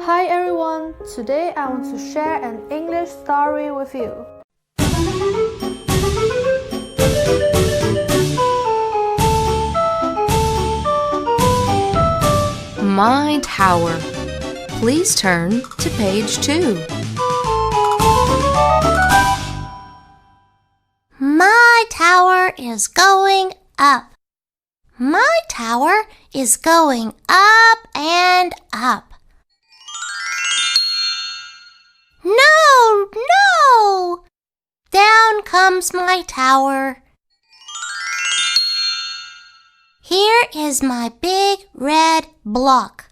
Hi everyone, today I want to share an English story with you. My Tower. Please turn to page 2. My tower is going up. My tower is going up and up. No, no! Down comes my tower. Here is my big red block.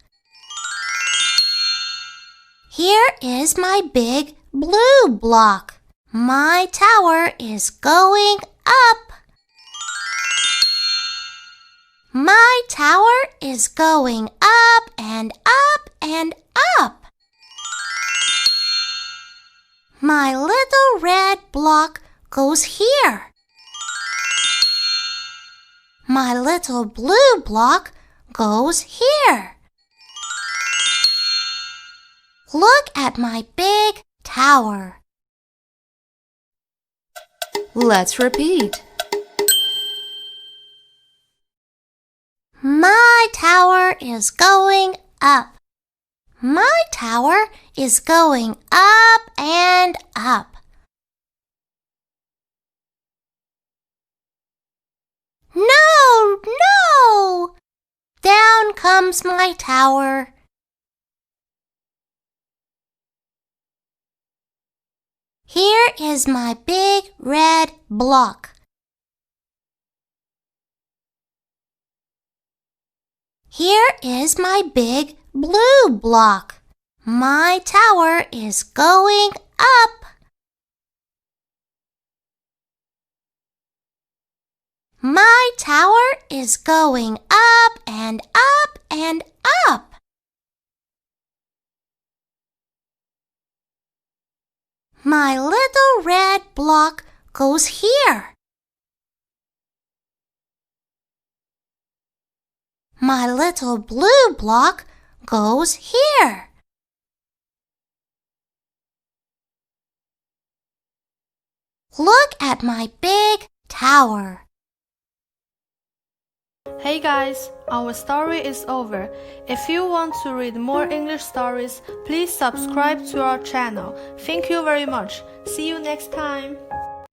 Here is my big blue block. My tower is going up. My tower is going up and up and up. My little red block goes here. My little blue block goes here. Look at my big tower. Let's repeat. My tower is going up. My tower is going up and up. No, no! Down comes my tower. Here is my big red block. Here is my big blue block. My tower is going up. My tower is going up and up and up. My little red block goes here. My little blue block goes here. Look at my big tower. Hey guys, our story is over. If you want to read more English stories, please subscribe to our channel. Thank you very much. See you next time.